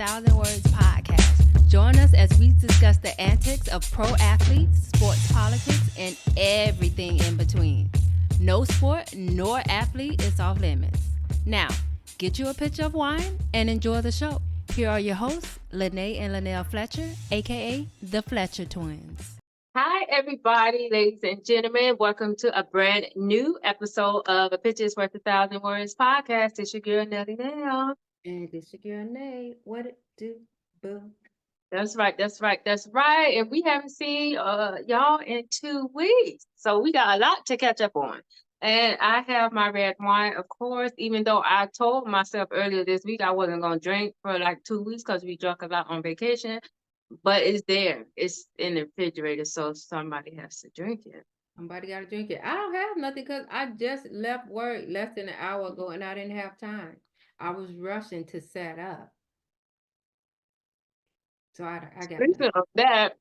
1,000 Words podcast. Join us as we discuss the antics of pro athletes, sports politics, and everything in between. No sport nor athlete is off limits. Now, get you a pitcher of wine and enjoy the show. Here are your hosts, Lene and Linnell Fletcher, aka the Fletcher Twins. Hi, everybody, ladies and gentlemen. Welcome to a brand new episode of A Picture is Worth 1,000 Words podcast. It's your girl, Nelly Now. And this your girl, Nate. What it do, boo? That's right. And we haven't seen y'all in 2 weeks. So we got a lot to catch up on. And I have my red wine, of course, even though I told myself earlier this week I wasn't going to drink for like 2 weeks because we drank a lot on vacation. But it's there. It's in the refrigerator, so somebody has to drink it. Somebody got to drink it. I don't have nothing because I just left work less than an hour ago and I didn't have time. I was rushing to set up. So I got Speaking of that,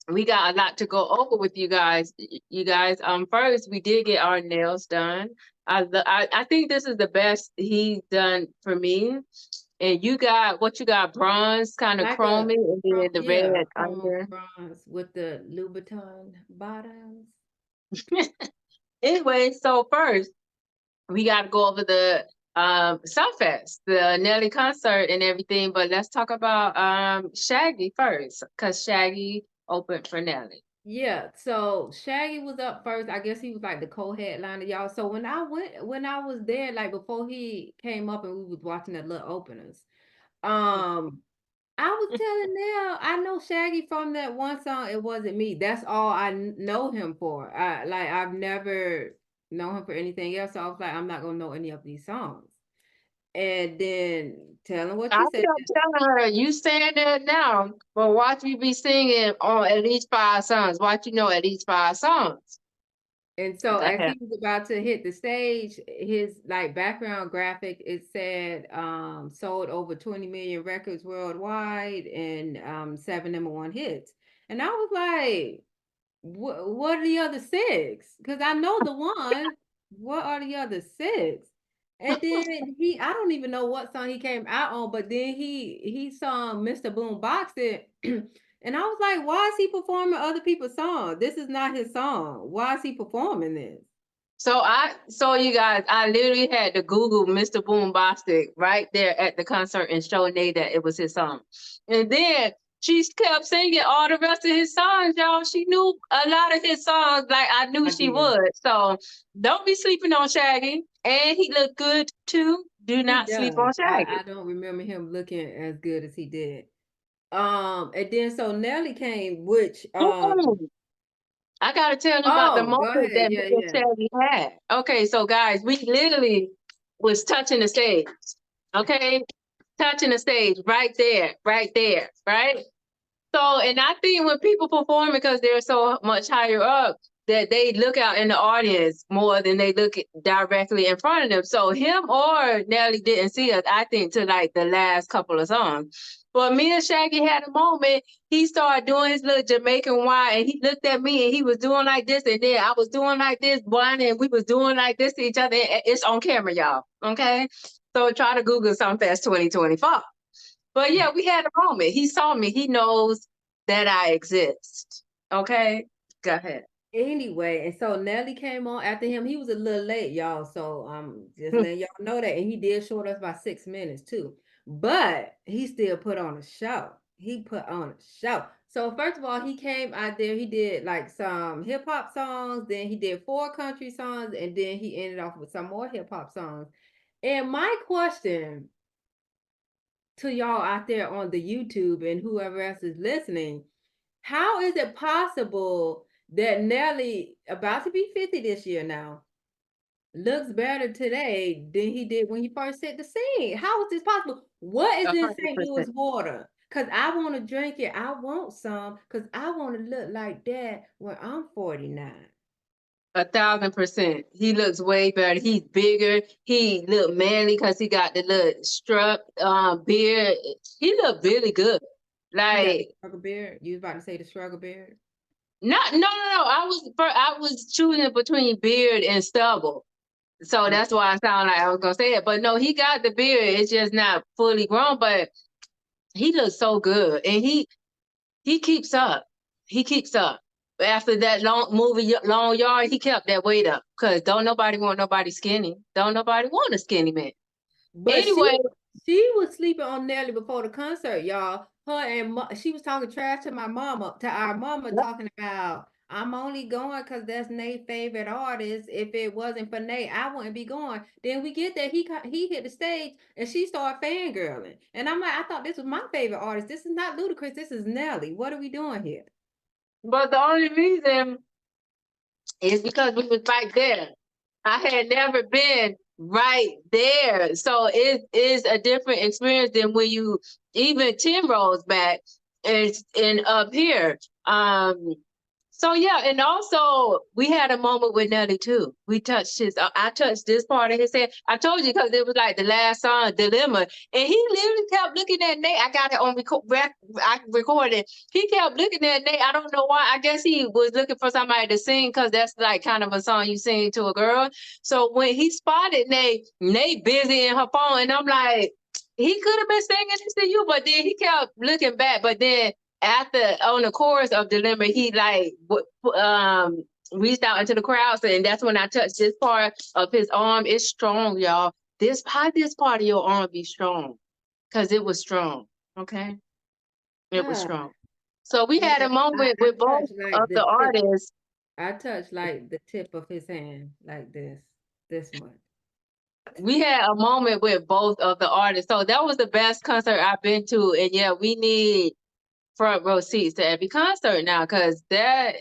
we got a lot to go over with you guys. First, we did get our nails done. I think this is the best he's done for me. And you got bronze, kind of like chromy, and then the red under. bronze with the Louboutin bottoms. Anyway, so first we got to go over the Sunfest, the Nelly concert and everything. But let's talk about Shaggy first, because Shaggy opened for Nelly. Yeah, so Shaggy was up first. I guess he was like the co-headliner, y'all. So when I was there, like before he came up and we was watching the little openers, I was telling Nell, I know Shaggy from that one song, It Wasn't Me. That's all I know him for. I've never known him for anything else. So I was like, I'm not gonna know any of these songs. And then telling what you I said. kept telling her, you saying that now, but watch me be singing on at least 5 songs. Watch at least 5 songs. And so as he was about to hit the stage, his like background graphic, it said sold over 20 million records worldwide and 7 #1 hits. And I was like, what are the other 6? Because I know the one. What are the other 6? And then I don't even know what song he came out on, but then he sung Mr. Boombox It. And I was like, why is he performing other people's songs? This is not his song. Why is he performing this? So you guys, I literally had to Google Mr. Boombastic right there at the concert and show Nate that it was his song. And then she kept singing all the rest of his songs, y'all. She knew a lot of his songs like I knew she would. So don't be sleeping on Shaggy. And he looked good too. Do not sleep on Shaggy. I don't remember him looking as good as he did. And then so Nelly came, which I gotta tell them about the moment that me and Shaggy had. Okay, so guys, we literally was touching the stage. Okay, touching the stage right there, right? So, and I think when people perform because they're so much higher up, that they look out in the audience more than they look directly in front of them. So him or Nelly didn't see us, I think, to like the last couple of songs. But me and Shaggy had a moment. He started doing his little Jamaican wine, and he looked at me, and he was doing like this, and then I was doing like this, and we was doing like this to each other. It's on camera, y'all. Okay, so try to Google Sunfest 2024. But yeah, we had a moment. He saw me. He knows that I exist. Okay, go ahead. Anyway, and so Nelly came on after him. He was a little late, y'all. So just letting y'all know that. And he did short us by 6 minutes too. But he still put on a show. He put on a show. So first of all, he came out there. He did like some hip hop songs. Then he did 4 country songs. And then he ended off with some more hip hop songs. And my question to y'all out there on the YouTube and whoever else is listening, how is it possible that Nelly, about to be 50 this year now, looks better today than he did when he first hit the scene? How is this possible? What is in St. Louis water? Because I want to drink it. I want some because I want to look like that when I'm 49. 1,000%. He looks way better. He's bigger. He look manly because he got the little strut beard. He look really good. Like struggle beard. You was about to say the struggle beard? No. I was choosing between beard and stubble. So that's why I sound like I was gonna say it. But no, he got the beard. It's just not fully grown. But He looks so good, and he keeps up. He keeps up. After that long yard, he kept that weight up because don't nobody want nobody skinny. Don't nobody want a skinny man. But Anyway, she was sleeping on Nelly before the concert, y'all. Her and she was talking trash to my mama, to our mama, talking about I'm only going because that's Nate's favorite artist. If it wasn't for Nate, I wouldn't be going. Then we get there, he hit the stage and she started fangirling, and I'm like, I thought this was my favorite artist. This is not Ludacris. This is Nelly. What are we doing here? but the only reason is because we was right there. I had never been right there. So it is a different experience than when you even 10 rows back and up here. So yeah, and also we had a moment with Nelly too. We touched I touched this part of his head. I told you because it was like the last song, Dilemma, and he literally kept looking at Nate. I got it on I recorded. He kept looking at Nate. I don't know why. I guess he was looking for somebody to sing because that's like kind of a song you sing to a girl. So when he spotted Nate busy in her phone, and I'm like, he could have been singing this to you, but then he kept looking back. But then after on the chorus of Dilemma, he like reached out into the crowd, so, and that's when I touched this part of his arm. It's strong, y'all. This part of your arm be strong, cause it was strong. Okay, it was Ah, strong. So we had yeah, a moment I with both touched like of the the tip. artists. I touched like the tip of his hand, like this much. We had a moment with both of the artists. So that was the best concert I've been to, and yeah, we need front row seats to every concert now, cause that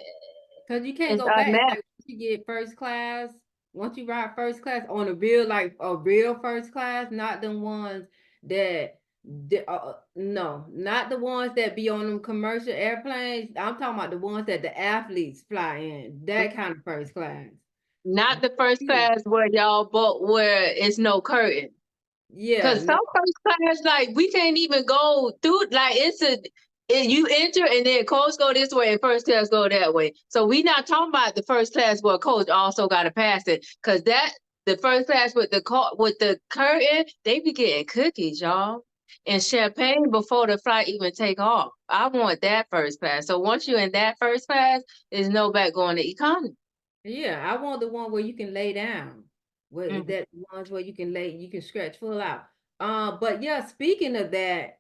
Cause you can't is go back. It's unmatched. like once you get first class, once you ride first class on a real like a real first class, not the ones that no, not the ones that be on them commercial airplanes. I'm talking about the ones that the athletes fly in. That kind of first class. Not the first class where y'all book where it's no curtain. Yeah, Cause no. some first class, like we can't even go through. Like you enter and then coach go this way and first class go that way. So we not talking about the first class where coach also got to pass it. Cause the first class with the curtain, they be getting cookies, y'all, and champagne before the flight even take off. I want that first class. So once you're in that first class, there's no back going to economy. Yeah, I want the one where you can lay down. Where Mhm. that ones where you can stretch full out. But yeah, speaking of that,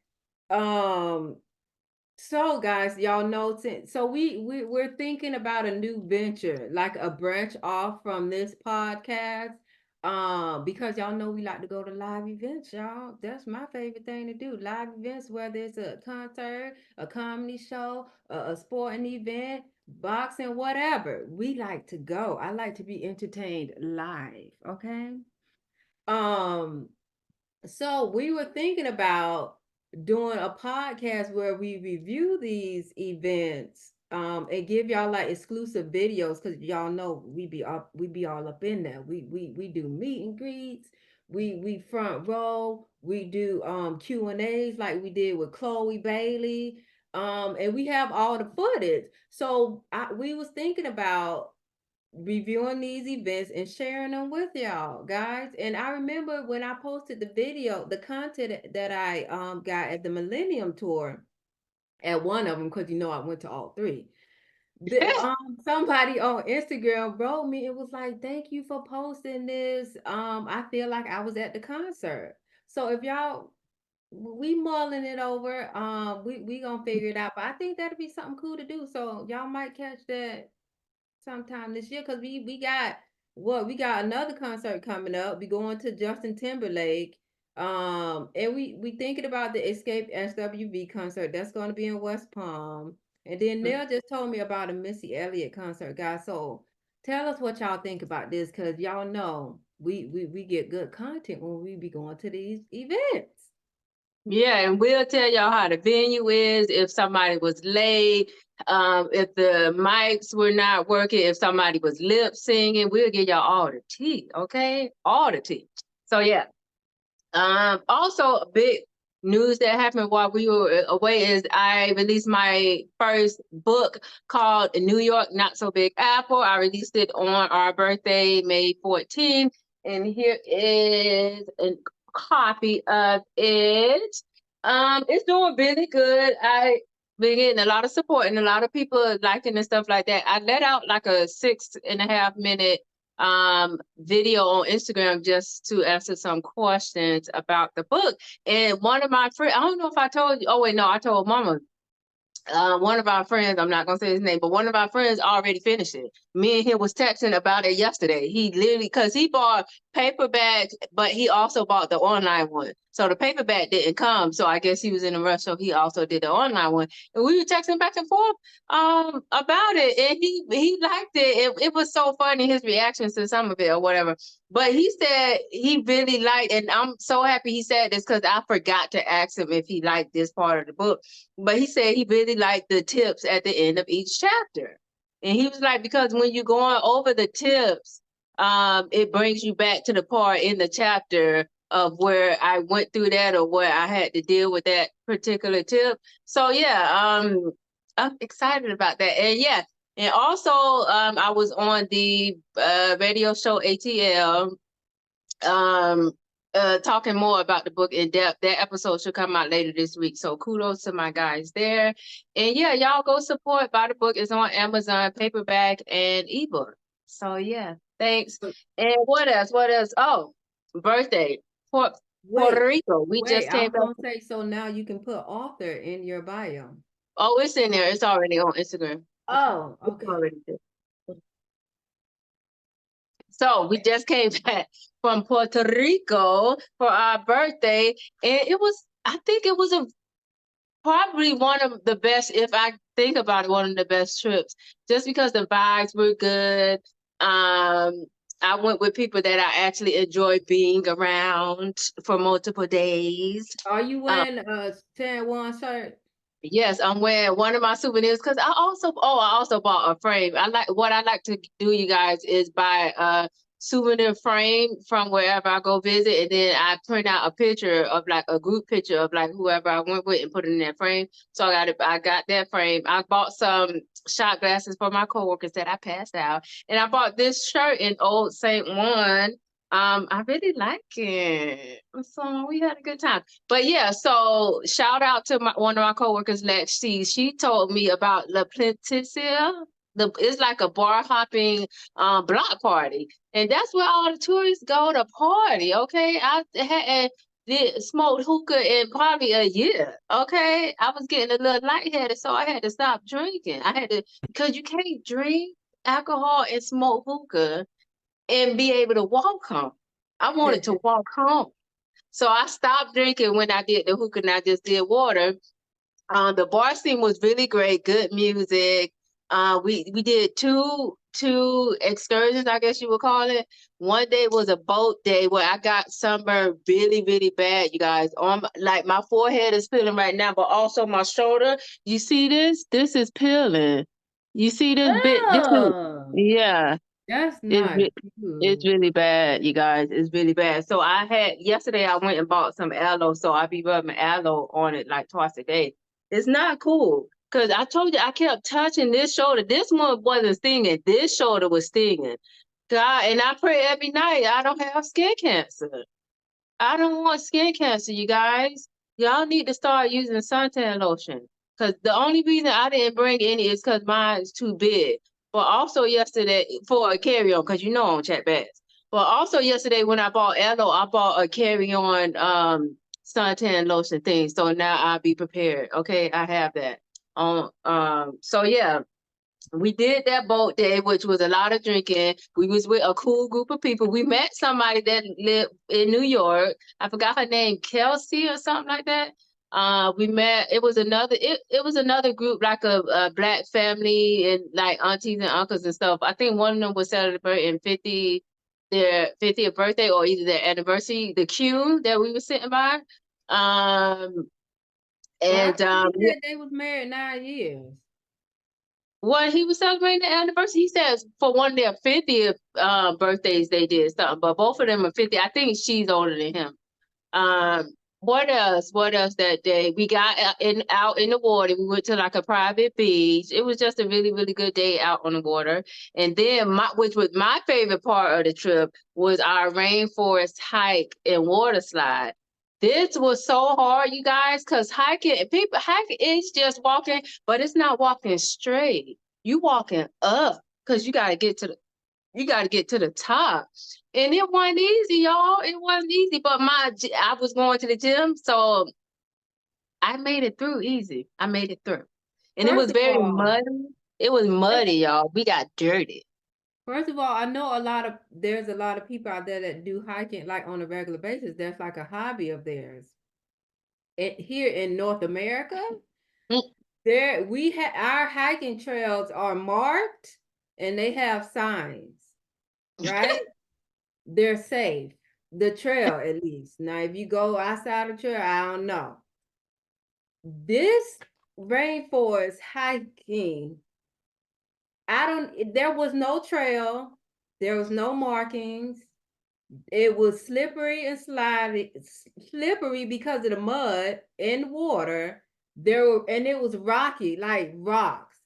um, so guys, y'all know so we're thinking about a new venture, like a branch off from this podcast. Because y'all know we like to go to live events, y'all. That's my favorite thing to do. Live events, whether it's a concert, a comedy show, a sporting event, boxing, whatever. We like to go. I like to be entertained live, okay? Um, so we were thinking about doing a podcast where we review these events and give y'all like exclusive videos because y'all know we be all up in there. We do meet and greets, we front row, we do Q&As like we did with Chloe Bailey. And we have all the footage. So we was thinking about reviewing these events and sharing them with y'all guys. And I remember when I posted the video, the content that I got at the Millennium Tour at one of them, because you know I went to all three. The somebody on Instagram wrote me, it was like, thank you for posting this. I feel like I was at the concert. So if y'all we mulling it over, we gonna figure it out. But I think that'd be something cool to do. So y'all might catch that sometime this year because we got another concert coming up. We going to Justin Timberlake. And we thinking about the Escape SWV concert that's going to be in West Palm. And then Neil just told me about a Missy Elliott concert, guys. So tell us what y'all think about this because y'all know we get good content when we be going to these events. Yeah, and we'll tell y'all how the venue is, if somebody was late, if the mics were not working, if somebody was lip singing, we'll give y'all all the tea, okay? All the tea. So yeah. Also a big news that happened while we were away is I released my first book called New York Not So Big Apple. I released it on our birthday, May 14th, and here is a copy of it. It's doing really good. I been getting a lot of support and a lot of people liking and stuff like that. I let out like a 6.5 minute video on Instagram just to answer some questions about the book. And one of my friends, I don't know if I told you, oh wait, no, I told Mama. One of our friends, I'm not gonna say his name, but one of our friends already finished it. Me and him was texting about it yesterday. He literally, because he bought paperback, but he also bought the online one. So the paperback didn't come. So I guess he was in a rush. So he also did the online one. And we were texting back and forth about it. And he liked it. It was so funny, his reactions to some of it or whatever. But he said he really liked, and I'm so happy he said this because I forgot to ask him if he liked this part of the book. But he said he really liked the tips at the end of each chapter. And he was like, because when you're going over the tips, it brings you back to the part in the chapter of where I went through that or where I had to deal with that particular tip. So yeah, I'm excited about that. And yeah, and also I was on the radio show ATL talking more about the book in depth. That episode should come out later this week. So kudos to my guys there. And yeah, y'all go support. Buy the book. It's on Amazon, paperback and ebook. So yeah, thanks. And what else? What else? Oh, birthday. Puerto Rico. We just came back. I was gonna say, so now you can put author in your bio. Oh, it's in there. It's already on Instagram. Oh, okay. It's already there. So we just came back from Puerto Rico for our birthday, and I think it was probably one of the best, if I think about it, one of the best trips, just because the vibes were good. I went with people that I actually enjoy being around for multiple days. Are you wearing a San Juan shirt? Yes, I'm wearing one of my souvenirs because I also bought a frame. What I like to do, you guys, is buy a souvenir frame from wherever I go visit, and then I print out a picture of like a group picture of like whoever I went with and put it in that frame. So I got that frame. I bought some shot glasses for my coworkers that I passed out, and I bought this shirt in Old St. Juan. I really like it. So we had a good time. But yeah, so shout out to one of my coworkers, Lexi. She told me about La Plenitia. It's like a bar hopping block party. And that's where all the tourists go to party. Okay. I did smoked hookah in probably a year. Okay. I was getting a little lightheaded, so I had to stop drinking. Because you can't drink alcohol and smoke hookah and be able to walk home. I wanted to walk home. So I stopped drinking when I did the hookah and I just did water. The bar scene was really great, good music. We did two excursions, I guess you would call it. One day was a boat day where I got sunburned really, really bad, you guys. Like my forehead is peeling right now, but also my shoulder. You see this? This is peeling. You see this bit? Yeah. That's not It's really bad, you guys. It's really bad. So yesterday I went and bought some aloe, so I be rubbing aloe on it like twice a day. It's not cool. Cause I told you I kept touching this shoulder. This one wasn't stinging. This shoulder was stinging. God, and I pray every night I don't have skin cancer. I don't want skin cancer, you guys. Y'all need to start using suntan lotion. Cause the only reason I didn't bring any is cause mine's too big. But also yesterday for a carry-on, cause you know I don't check bags. But also yesterday when I bought aloe, I bought a carry-on suntan lotion thing. So now I'll be prepared. Okay, I have that. So yeah. We did that boat day, which was a lot of drinking. We was with a cool group of people. We met somebody that lived in New York. I forgot her name, Kelsey or something like that. We met. It was another group, like a black family and like aunties and uncles and stuff. I think one of them was celebrating their 50th birthday or either their anniversary. The queue that we were sitting by. They was married 9 years. Well, he was celebrating the anniversary. He says for one of their 50th birthdays they did something, but both of them are 50. I think she's older than him. What else? What else that day? We got out in the water. We went to like a private beach. It was just a really, really good day out on the water. And then which was my favorite part of the trip was our rainforest hike and water slide. This was so hard, you guys, because hiking is just walking, but it's not walking straight. You walking up because you gotta get to the top. And it wasn't easy, y'all. It wasn't easy. But I was going to the gym, so I made it through easy. I made it through. And it First was of very all, muddy. It was muddy, y'all. We got dirty. First of all, I know there's a lot of people out there that do hiking like on a regular basis. That's like a hobby of theirs. Here in North America, Mm. our hiking trails are marked and they have signs, right? They're safe. The trail, at least. Now, if you go outside the trail, I don't know. This rainforest hiking, there was no trail, there was no markings. It was slippery and slippery because of the mud and water. And it was rocky, like rocks.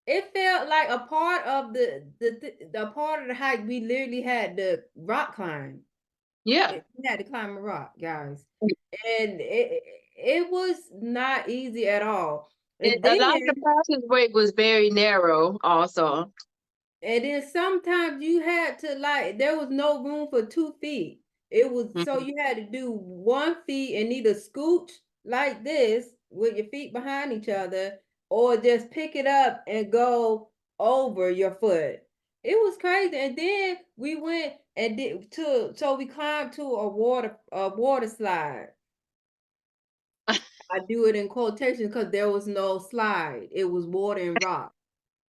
It felt like a part of the part of the hike. We literally had to rock climb. Yeah. We had to climb a rock, guys, and it was not easy at all. And And a then lot of the passageway was very narrow also. And then sometimes you had to there was no room for 2 feet. It was so Mhm. you had to do 1 feet and either scooch like this with your feet behind each other or just pick it up and go over your foot. It was crazy. And then we went and so we climbed to a water slide. I do it in quotation because there was no slide. It was water and rock.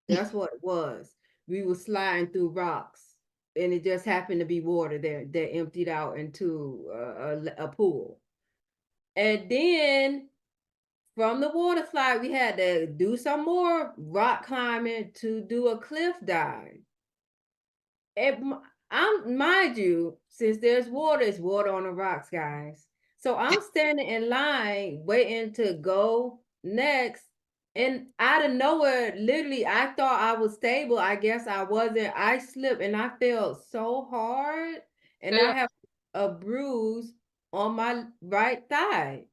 That's what it was. We were sliding through rocks, and it just happened to be water there that emptied out into a pool. And then from the water slide, we had to do some more rock climbing to do a cliff dive. I'm mind you, since there's water, it's water on the rocks, guys. So I'm standing in line waiting to go next. And out of nowhere, literally, I thought I was stable. I guess I wasn't. I slipped and I fell so hard. And I Yeah. have a bruise on my right thigh.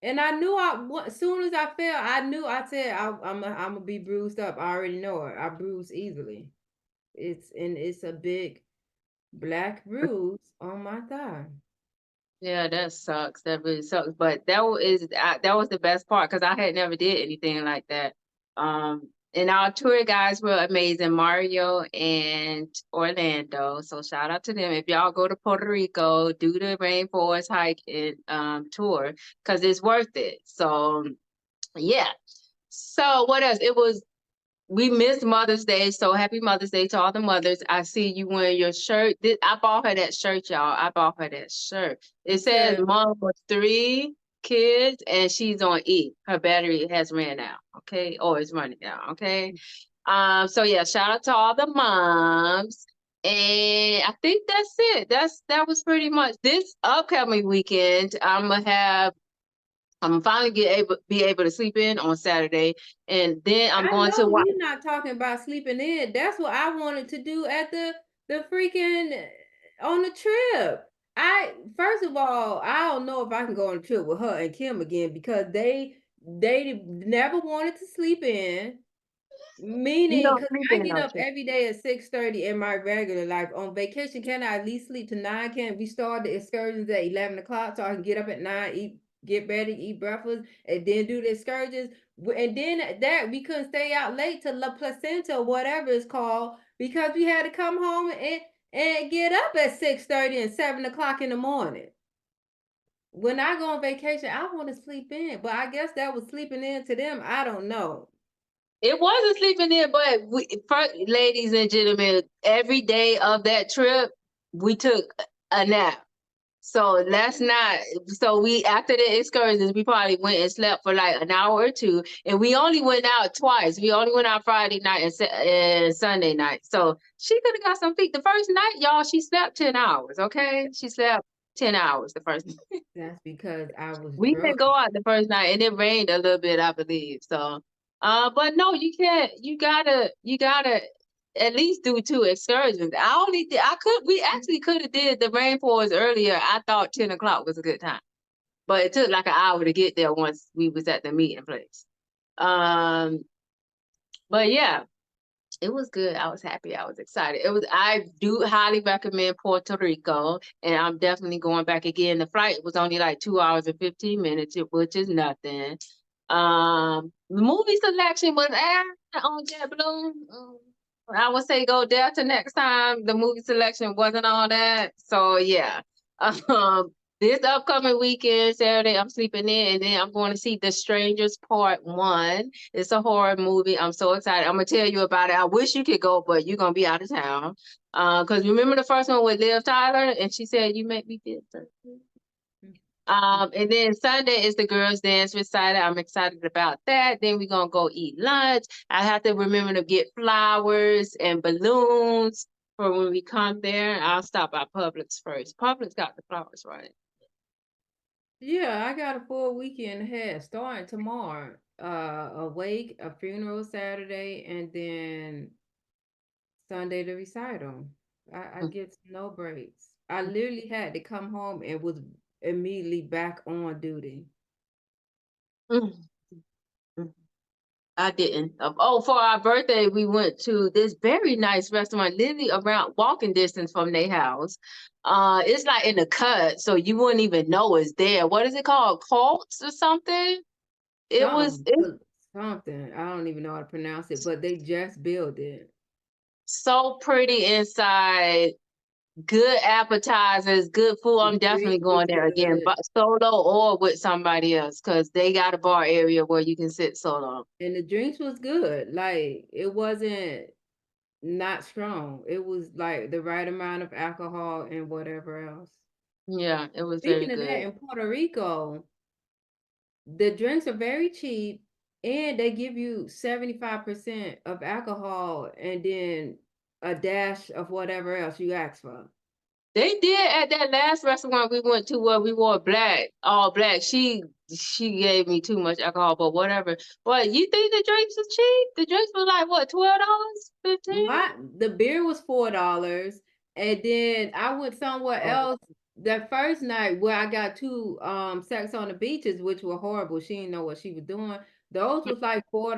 And I knew as soon as I fell, I said, I'm gonna be bruised up. I already know it. I bruise easily. It's a big black bruise on my thigh. Yeah, that sucks. That really sucks. But that was the best part because I had never did anything like that. And our tour guides were amazing, Mario and Orlando. So shout out to them. If y'all go to Puerto Rico, do the rainforest hike and tour because it's worth it. So yeah. So what else? We missed Mother's Day, so happy Mother's Day to all the mothers. I see you wearing your shirt. I bought her that shirt, y'all. I bought her that shirt. It says Sure. mom with 3 kids and she's on E. Her battery has ran out. Okay. Or it's running out. Okay. So yeah, shout out to all the moms. And I think that's it. That was pretty much this upcoming weekend. I'm finally be able to sleep in on Saturday, and then I'm I going to know watch. you're not talking about sleeping in. That's what I wanted to do at the freaking on the trip. I First of all, I don't know if I can go on a trip with her and Kim again because they never wanted to sleep in. You Meaning, don't because sleep I in get no up trip. every day at 6:30 in my regular life. On vacation, can I at least sleep to 9? Can we start the excursions at 11 o'clock so I can get up at 9, get ready, eat breakfast, and then do the excursions? And then that we couldn't stay out late to La Placenta, whatever it's called, because we had to come home and get up at 6:30 and 7 o'clock in the morning. When I go on vacation, I want to sleep in, but I guess that was sleeping in to them. I don't know. It wasn't sleeping in, but ladies and gentlemen, every day of that trip, we took a nap. So that's not. So we after the excursions, we probably went and slept for like an hour or two, and we only went out twice. We only went out Friday night and Sunday night. So she could have got some feet. The first night, y'all, she slept 10 hours. Okay, she slept 10 hours the first. That's because I was We drunk. didn't go out the first night, and it rained a little bit, I believe. So, but no, you can't. You gotta at least do 2 excursions. I only did. I could. We actually could have did the rainforest earlier. I thought 10 o'clock was a good time. but it took like an hour to get there once we was at the meeting place. But yeah, it was good. I was happy. I was excited. I do highly recommend Puerto Rico, and I'm definitely going back again. The flight was only like 2 hours and 15 minutes, which is nothing. The movie selection was on JetBlue. I would say go Delta next time. The movie selection wasn't all that. So yeah. This upcoming weekend, Saturday, I'm sleeping in, and then I'm going to see The Strangers Part 1. It's a horror movie. I'm so excited. I'm gonna tell you about it. I wish you could go, but you're gonna be out of town. Because remember the first one with Liv Tyler, and she said, "You make me feel something." And then Sunday is the girls' dance recital. I'm excited about that. Then we're gonna go eat lunch. I have to remember to get flowers and balloons for when we come there. I'll stop by Publix first. Publix got the flowers, right? Yeah, I got a full weekend ahead, starting tomorrow. A wake, a funeral Saturday, and then Sunday the recital. I get no breaks. I literally had to come home and was immediately back on duty. Mm. I didn't. Oh, for our birthday, we went to this very nice restaurant, literally around walking distance from their house. It's like in the cut, so you wouldn't even know it's there. What is it called? Colts or something? Something, It's something. I don't even know how to pronounce it, but they just built it. so pretty inside. Good appetizers, good food. The I'm definitely drink was going there again, good, but solo or with somebody else, because they got a bar area where you can sit solo. and the drinks was good. Like it wasn't not strong. It was like the right amount of alcohol and whatever else. Yeah, it was very Speaking of that, good. in Puerto Rico, the drinks are very cheap and they give you 75% of alcohol and then a dash of whatever else you ask for. They did at that last restaurant we went to where we wore black, all black. She gave me too much alcohol, but whatever. But you think the drinks was cheap? The drinks was like what, $12, 15? The beer was $4, and then I went somewhere Oh, else that first night where I got two sex on the beaches, which were horrible. She didn't know what she was doing. Those was like $4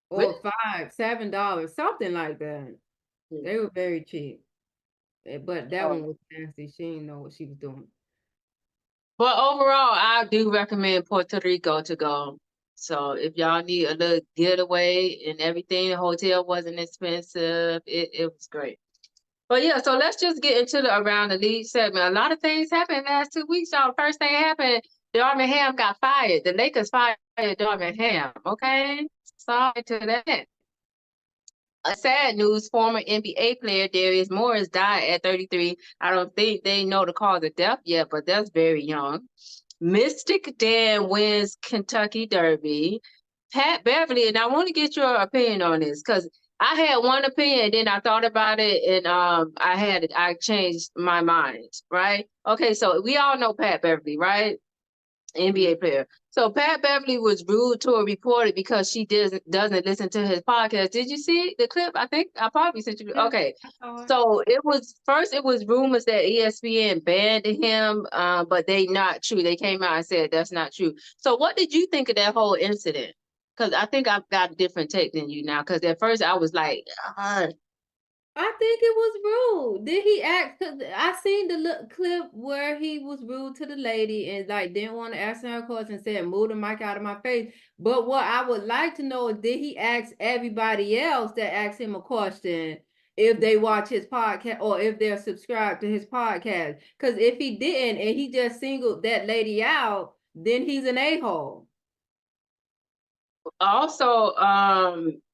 really? or $7, something like that. They were very cheap. But that one Oh. was nasty. She didn't know what she was doing. But overall, I do recommend Puerto Rico to go. So if y'all need a little getaway and everything, the hotel wasn't expensive. It was great. But yeah, so let's just get into the around the league segment. A lot of things happened last 2 weeks, y'all. The first thing happened, Darvin Ham got fired. The Lakers fired Darvin Ham. Okay, sorry to that. A sad news, former NBA player Darius Morris died at 33. I don't think they know the cause of death yet, but that's very young. Mystic Dan wins Kentucky Derby. Pat Beverly, and I want to get your opinion on this because I had one opinion, then I thought about it, and I changed my mind, right? Okay, so we all know Pat Beverly, right? NBA player. So Pat Beverly was rude to a reporter because she doesn't listen to his podcast. Did you see the clip? I think I probably sent you. Yeah, Okay, I saw it. so it was rumors that ESPN banned him, but they not true. They came out and said that's not true. So what did you think of that whole incident? Because I think I've got a different take than you now. Because at first I was like, I think it was rude. Did he act? Cause I seen the clip where he was rude to the lady and like didn't want to answer her question, said move the mic out of my face. But what I would like to know is did he ask everybody else that asked him a question if they watch his podcast or if they're subscribed to his podcast? Because if he didn't and he just singled that lady out, then he's an a-hole. also,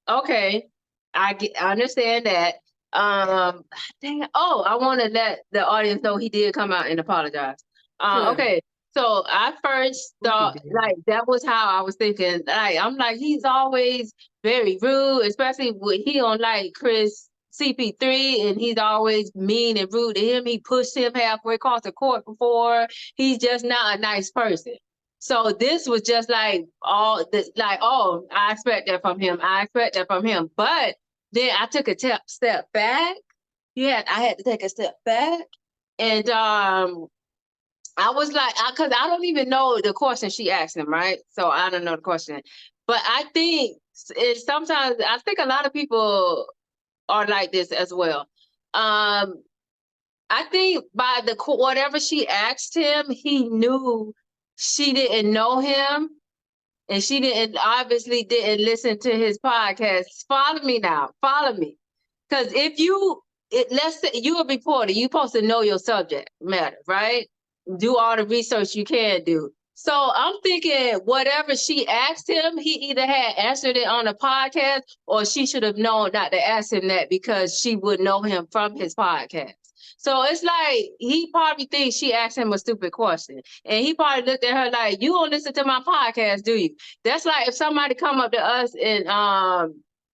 okay, I understand that. Dang, oh, I want to let the audience know he did come out and apologize. Sure. Okay, so I first Of course he thought did. like that was how I was thinking. Like I'm like he's always very rude, especially when he on like Chris CP3, and he's always mean and rude to him. He pushed him halfway across the court before. He's just not a nice person. So this was just like all this, like, oh, I expect that from him. I expect that from him. But then I took a step back. I had to take a step back. And I was like, because I don't even know the question she asked him, right? So I don't know the question. But I think sometimes, I think a lot of people are like this as well. I think by whatever she asked him, he knew she didn't know him, and she obviously didn't listen to his podcast. Follow me now. Follow me. Because if let's say you're a reporter, you're supposed to know your subject matter, right? Do all the research you can do. So I'm thinking whatever she asked him, he either had answered it on a podcast, or she should have known not to ask him that because she would know him from his podcast. So it's like he probably thinks she asked him a stupid question. And he probably looked at her like, you don't listen to my podcast, do you? That's like if somebody come up to us and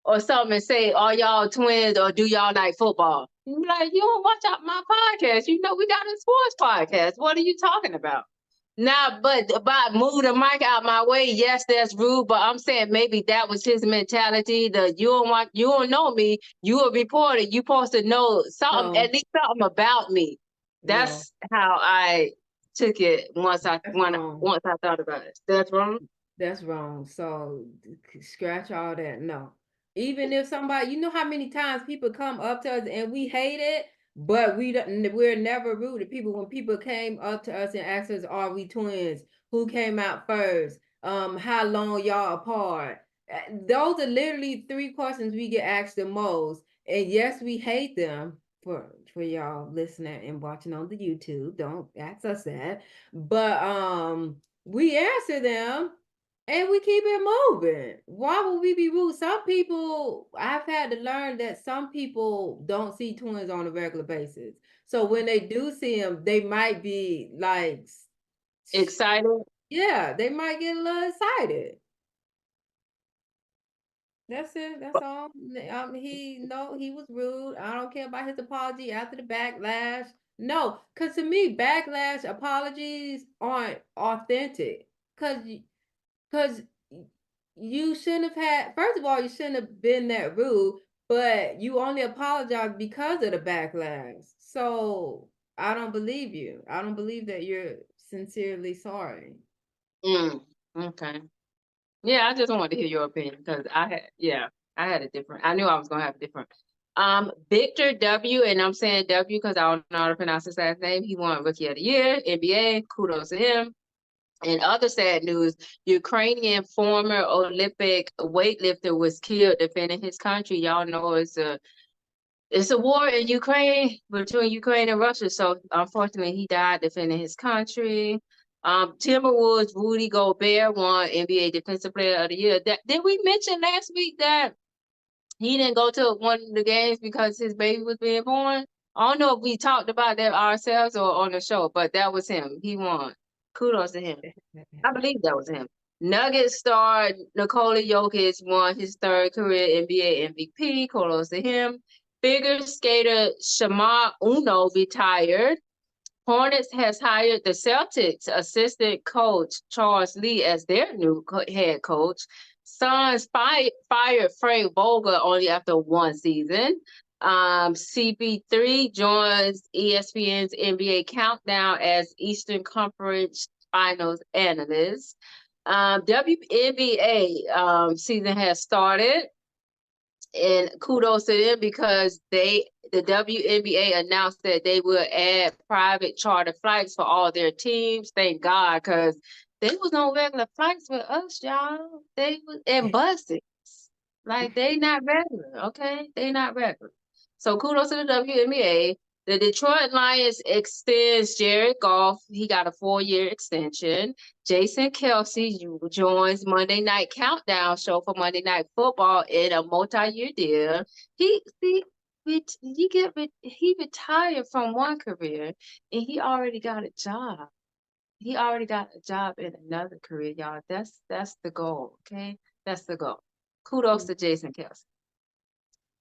or something and say, are y'all twins or do y'all like football? You like, you don't watch out my podcast. You know we got a sports podcast. What are you talking about? Now, but about move the mic out my way, yes, that's rude. But I'm saying maybe that was his mentality. You don't know me. You a reporter. You supposed to know something, at least something about me. That's how I took it once I thought about it. That's wrong. That's wrong. So scratch all that. No. Even if somebody, you know how many times people come up to us and we hate it, but we're never rude to people. When people came up to us and asked us, "Are we twins? Who came out first? How long y'all apart?" Those are literally 3 questions we get asked the most. And yes, we hate them for y'all listening and watching on the YouTube. Don't ask us that. But we answer them and we keep it moving. Why would we be rude? Some people, I've had to learn that some people don't see twins on a regular basis. So when they do see them, they might be like excited. Yeah, they might get a little excited. That's it. That's all. He was rude. I don't care about his apology after the backlash. No, because to me, backlash apologies aren't authentic. Because you shouldn't have had, first of all, you shouldn't have been that rude, but you only apologized because of the backlash. So I don't believe you. I don't believe that you're sincerely sorry. Okay. Yeah, I just wanted to hear your opinion because I had a different, I knew I was going to have a different. Victor W, and I'm saying W because I don't know how to pronounce his last name. He won Rookie of the Year, NBA. Kudos to him. And other sad news, Ukrainian former Olympic weightlifter was killed defending his country. Y'all know it's a war in Ukraine, between Ukraine and Russia. So unfortunately, he died defending his country. Timberwolves Rudy Gobert won NBA Defensive Player of the Year. Did we mention last week that he didn't go to one of the games because his baby was being born? I don't know if we talked about that ourselves or on the show, but that was him. He won. Kudos to him. I believe that was him. Nuggets star Nikola Jokic won his 3rd career NBA MVP. Kudos to him. Figure skater Shama Uno retired. Hornets has hired the Celtics assistant coach Charles Lee as their new head coach. Suns fired Frank Vogel only after 1 season. CP3 joins ESPN's NBA Countdown as Eastern Conference Finals analyst. WNBA season has started, and kudos to them because the WNBA announced that they will add private charter flights for all their teams. Thank God, because they was on regular flights with us, y'all. They was in buses. Like they not regular, okay? They not regular. So kudos to the WNBA. The Detroit Lions extends Jared Goff. He got a 4-year extension. Jason Kelsey joins Monday Night Countdown show for Monday Night Football in a multi-year deal. He retired from one career and he already got a job. He already got a job in another career, y'all. That's the goal, okay? That's the goal. Kudos to Jason Kelsey.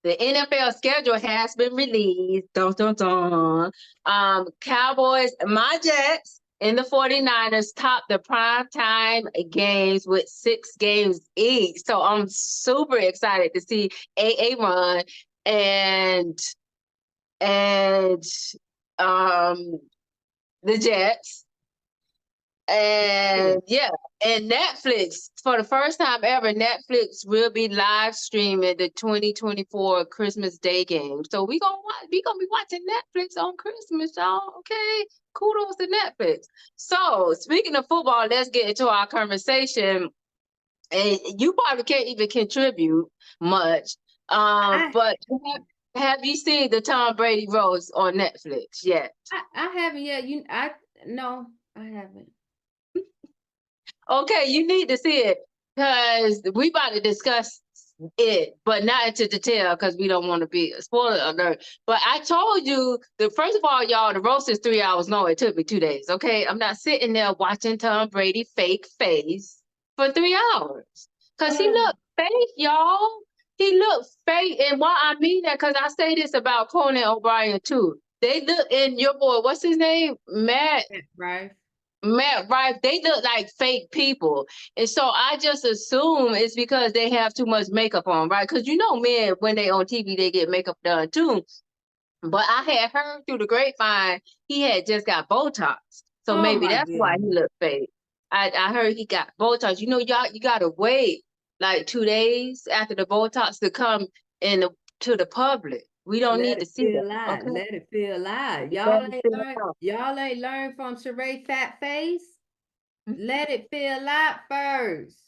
The NFL schedule has been released. Dun, dun, dun. Cowboys, my Jets, and the 49ers top the primetime games with 6 games each. So I'm super excited to see AA run and the Jets. And yeah, and Netflix, for the first time ever, Netflix will be live streaming the 2024 Christmas Day game. So we gonna be watching Netflix on Christmas, y'all. Okay, kudos to Netflix. So speaking of football, let's get into our conversation. And you probably can't even contribute much. But have you seen the Tom Brady roast on Netflix yet? I haven't yet. No, I haven't. Okay, you need to see it because we about to discuss it, but not into detail because we don't want to be a spoiler alert. But I told you first of all, y'all, the roast is 3 hours long. It took me 2 days. Okay, I'm not sitting there watching Tom Brady fake face for 3 hours because he looked fake, y'all. He looked fake, and why I mean that because I say this about Conan O'Brien too. They look in your boy, what's his name, Matt, right? Matt Rife, they look like fake people. And so I just assume it's because they have too much makeup on, right? Because you know men, when they on TV, they get makeup done too. But I had heard through the grapevine, he had just got Botox. So maybe that's why he looked fake. I heard he got Botox. You know, y'all, you gotta wait like 2 days after the Botox to come to the public. We don't need to see that. Okay? Let it feel alive. Y'all ain't learned from Sheree Fat Face. Let it feel alive first.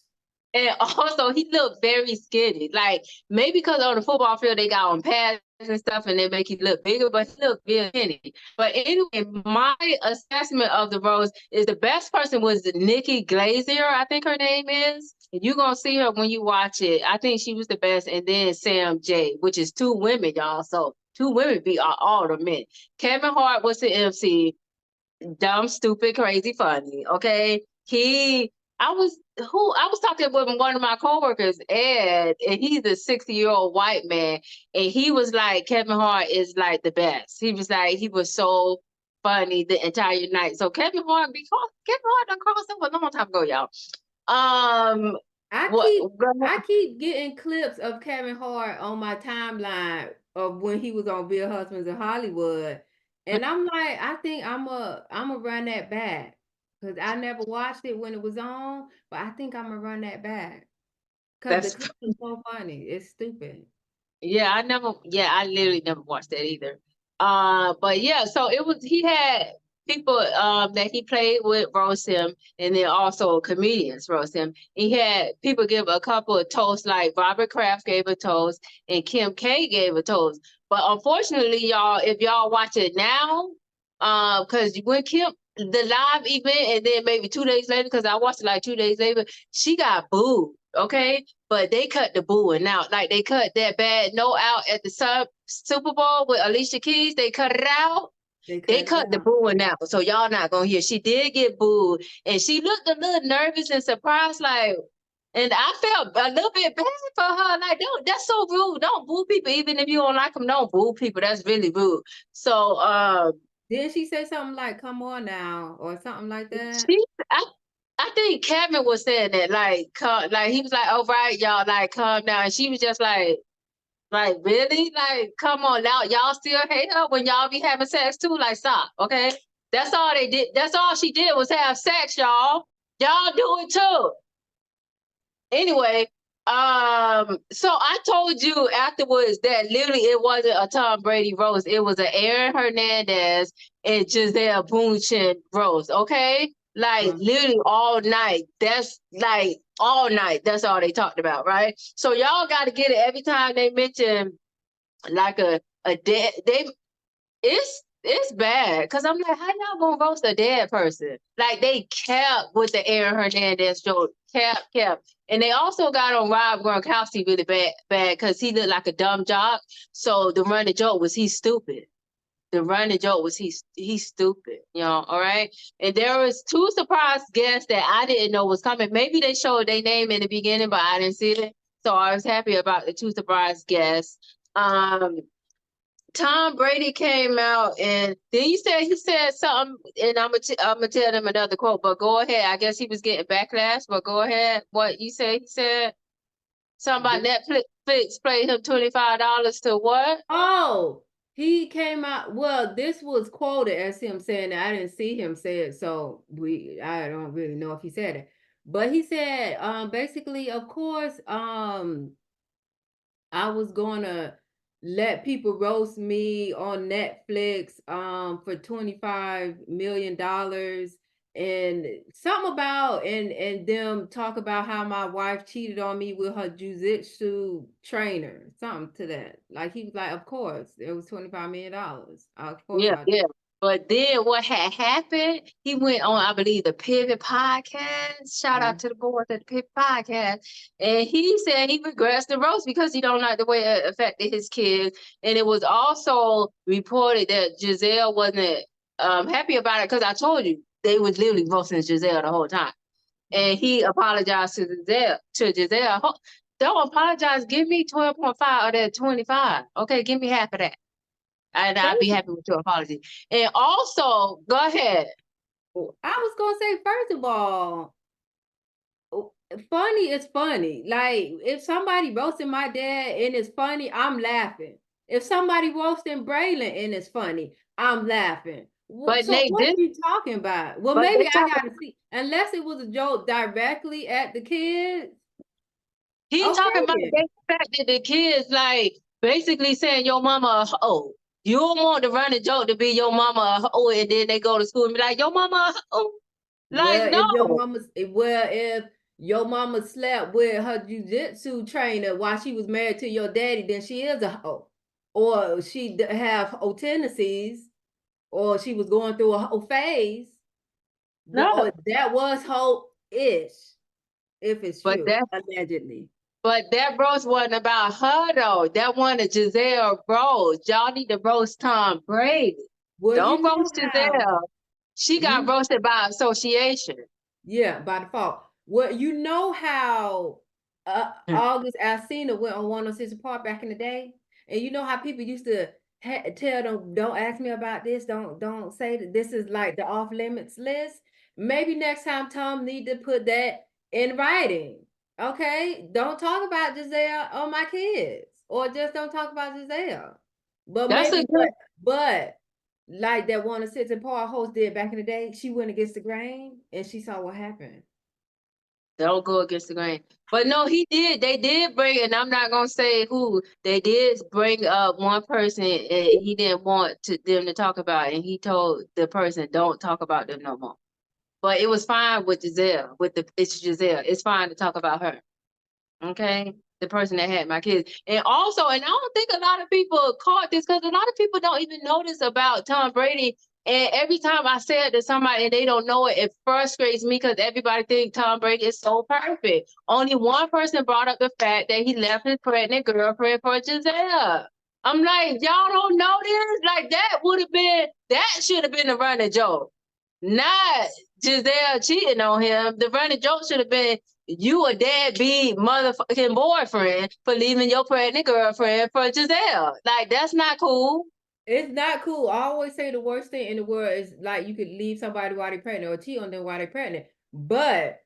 And also, he looked very skinny. Like, maybe because on the football field, they got on pads and stuff, and they make you look bigger, but he looked very skinny. But anyway, my assessment of the rose is the best person was Nikki Glazier, I think her name is. And you're going to see her when you watch it. I think she was the best. And then Sam J, which is 2 women, y'all. So 2 women beat all the men. Kevin Hart was the MC. Dumb, stupid, crazy, funny. Okay. I was talking with one of my coworkers, Ed, and he's a 60-year-old white man, and he was like, Kevin Hart is like the best. He was like, he was so funny the entire night. So Kevin Hart done crossed over a long time ago, y'all. I keep getting clips of Kevin Hart on my timeline of when he was on Real Husbands of Hollywood. And I'm like, I think I'm a run that back. Because I never watched it when it was on, but I think I'm gonna run that back. Because the clip is so funny. It's stupid. Yeah, I literally never watched that either. But yeah, so he had people that he played with roast him, and then also comedians roast him. He had people give a couple of toasts, like Robert Kraft gave a toast and Kim K gave a toast. But unfortunately, y'all, if y'all watch it now, because when Kim the live event, and then maybe 2 days later, because I watched it like 2 days later, she got booed. Okay, but they cut the booing out. Like they cut that bad no out at the Super Bowl with Alicia Keys. They cut it out. They cut the booing out. So y'all not gonna hear. She did get booed, and she looked a little nervous and surprised, like. And I felt a little bit bad for her. Like, that's so rude. Don't boo people, even if you don't like them. Don't boo people. That's really rude. So, didn't she say something like, come on now, or something like that? I think Kevin was saying that, like he was like, "Oh right, y'all, like calm down." And she was just like really, like, come on now, y'all still hate her when y'all be having sex too? Like, stop, okay? That's all they did. That's all she did was have sex, y'all. Y'all do it too. Anyway, so I told you afterwards that literally it wasn't a Tom Brady roast. It was an Aaron Hernandez and Gisele Bundchen roast, okay? Like literally all night. That's like all night. That's all they talked about, right? So y'all got to get it every time they mention like a dead. It's bad because I'm like, how y'all gonna roast a dead person? Like they kept with the Aaron Hernandez joke, kept, and they also got on Rob Gronkowski really bad because he looked like a dumb jock. So the running joke was he's stupid. The running joke was he's stupid, you know. All right, and there was 2 surprise guests that I didn't know was coming. Maybe they showed their name in the beginning, but I didn't see it. So I was happy about the 2 surprise guests. Tom Brady came out and then he said something, and I'm gonna tell them another quote, but go ahead. I guess he was getting backlash, but go ahead. What you say? He said something about Netflix paid him $25 to what? Oh, He came out. Well, this was quoted as him saying that. I didn't see him say it, so I don't really know if he said it. But he said, basically, of course, I was gonna let people roast me on Netflix for $25 million, and something about and them talk about how my wife cheated on me with her jujitsu trainer, something to that. Like he was like, of course, it was $25 million. Of course Yeah, I yeah. But then what had happened, he went on, I believe, the Pivot Podcast. Shout out Mhm. to the boys at the Pivot Podcast. And he said he regrets the roast because he don't like the way it affected his kids. And it was also reported that Gisele wasn't happy about it because I told you they was literally roasting Gisele the whole time. And he apologized to Gisele. Don't apologize. Give me 12.5 of that 25. Okay, give me half of that. And I'd be happy with your apology. And also, go ahead. I was gonna say, first of all, funny is funny. Like if somebody roasting my dad and it's funny, I'm laughing. If somebody roasting Braylon and it's funny, I'm laughing. But So Nate, what are you talking about? Well, but maybe they I talking. gotta see. Unless it was a joke directly at the kids. He talking Okay about then. the fact that the kids like basically saying your mama a hoe. You don't want the running joke to be your mama a hoe, and then they go to school and be like, your mama a hoe. Like, Well, no. if your mama slept with her jujitsu trainer while she was married to your daddy, then she is a hoe. Or she have hoe tendencies, or she was going through a whole phase. Or No. that was hope-ish, if it's But true, that allegedly. but that roast wasn't about her though. That one of Gisele roast. Y'all need to roast Tom Brady. Well, Don't you know roast how Gisele. She got you roasted by association. yeah, by default. Well, you know how Mm. August Alsina went on 106 Park back in the day, and you know how people used to tell them, "Don't ask me about this. Don't say that this is like the off limits list." Maybe next time Tom need to put that in writing. Okay, don't talk about Gisele on my kids, or just don't talk about Gisele. But That's a maybe, good. but like that one of Sits and Paul host did back in the day. She went against the grain and she saw what happened. Don't go against the grain. But no, he did. They did bring, and I'm not gonna say who. They did bring up one person, and he didn't want them to talk about it, and he told the person, "Don't talk about them no more." But it was fine with Gisele. It's Gisele. It's fine to talk about her. Okay, the person that had my kids, and also, and I don't think a lot of people caught this because a lot of people don't even know this about Tom Brady. And every time I say it to somebody and they don't know it, it frustrates me because everybody thinks Tom Brady is so perfect. Only one person brought up the fact that he left his pregnant girlfriend for Gisele. I'm like, y'all don't know this? Like that should have been a running joke, not Gisele cheating on him. The running joke should have been you a deadbeat motherfucking boyfriend for leaving your pregnant girlfriend for Gisele. Like, that's not cool. It's not cool. I always say the worst thing in the world is like you could leave somebody while they're pregnant or cheat on them while they're pregnant. But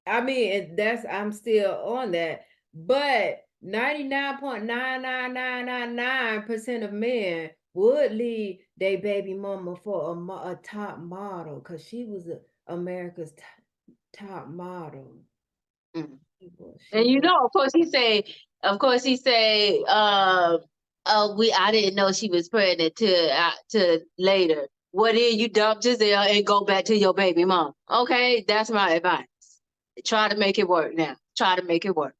I mean, that's I'm still on that. But 99.99999% of men would leave their baby mama for a top model because she was America's top model. Mm. She And you was. know, of course he say, I didn't know she was pregnant to later. Well, then you dump Gisele and go back to your baby mom. Okay, that's my advice. Try to make it work now. Try to make it work.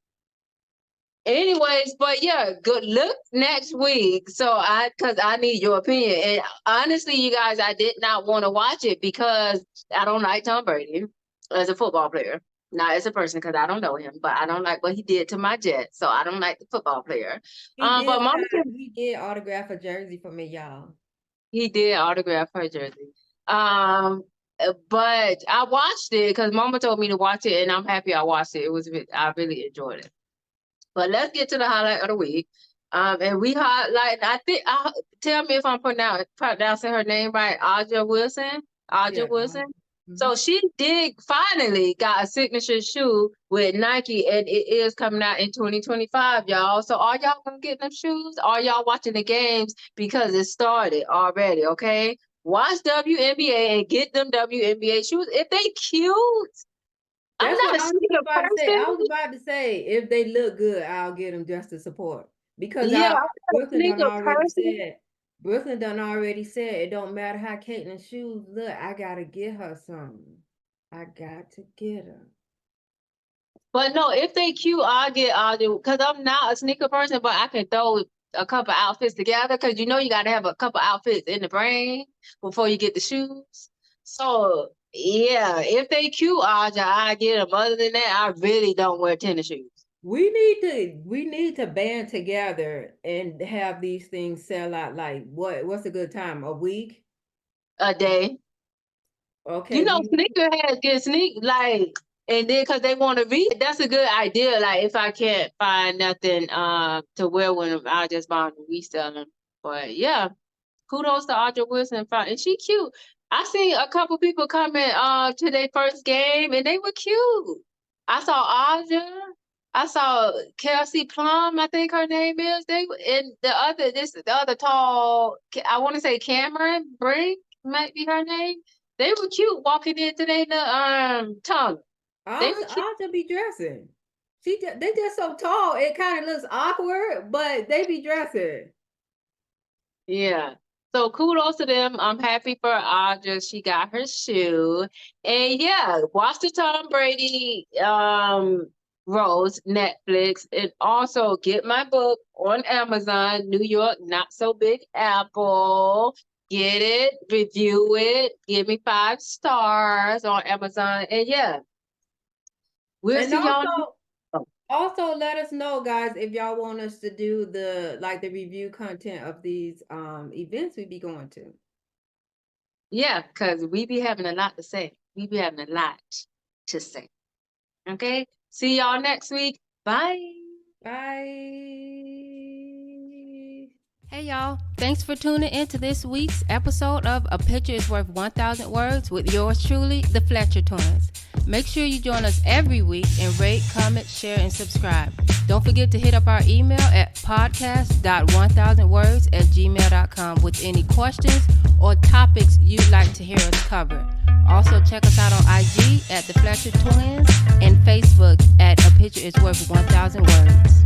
Anyways, but yeah, good luck next week. Cause I need your opinion. And honestly, you guys, I did not want to watch it because I don't like Tom Brady as a football player. Not as a person, because I don't know him, but I don't like what he did to my Jets. So I don't like the football player. But Mama can. He did autograph a jersey for me, y'all. He did autograph her jersey. But I watched it because Mama told me to watch it, and I'm happy I watched it. I really enjoyed it. But let's get to the highlight of the week. And we highlight. Tell me if I'm pronouncing her name right. Aja Wilson. Aja Yeah. Wilson. So she did finally got a signature shoe with Nike, and it is coming out in 2025, y'all. So are y'all gonna get them shoes? Are y'all watching the games because it started already? Okay, watch WNBA and get them WNBA shoes if they cute. I'm That's not what a I was sneaker about to say. person. I was about to say, if they look good, I'll get them just to support. Because Yeah, I'm not a Brooklyn done sneaker already person. said, Brooklyn done already said it don't matter how Caitlin's shoes look, I gotta get her something. I got to get her. But no, if they cute, I'll do, because I'm not a sneaker person, but I can throw a couple outfits together, because you know you gotta have a couple outfits in the brain before you get the shoes. So yeah, if they cute, I get them. Other than that, I really don't wear tennis shoes. We need to band together and have these things sell out. Like what's a good time? A week? A day. Okay, You know, sneakerheads get like, and then because they want to read, that's a good idea. Like if I can't find nothing to wear with them, I'll just buy them and resell them. But yeah, kudos to Audra Wilson, and she cute. I seen a couple people coming to their first game, and they were cute. I saw Audra. I saw Kelsey Plum, I think her name is. They and the other tall, I want to say Cameron Brink might be her name. They were cute walking into their tongue. They were cute. Aja be dressing. They just so tall, it kind of looks awkward, but they be dressing. Yeah. So kudos to them. I'm happy for Audra. She got her shoe. And yeah, watch the Tom Brady Rose Netflix, and also get my book on Amazon, New York Not So Big Apple. Get it, review it, give me 5 stars on Amazon. And yeah, we'll And see y'all. also let us know, guys, if y'all want us to do the review content of these events we be going to. Yeah, because we be having a lot to say. We be having a lot to say. Okay? See y'all next week. Bye. Bye. Hey y'all, thanks for tuning in to this week's episode of A Picture is Worth 1,000 Words with yours truly, the Fletcher Twins. Make sure you join us every week and rate, comment, share, and subscribe. Don't forget to hit up our email at podcast.1000words@gmail.com with any questions or topics you'd like to hear us cover. Also, check us out on IG at the Fletcher Twins and Facebook at A Picture is Worth 1,000 Words.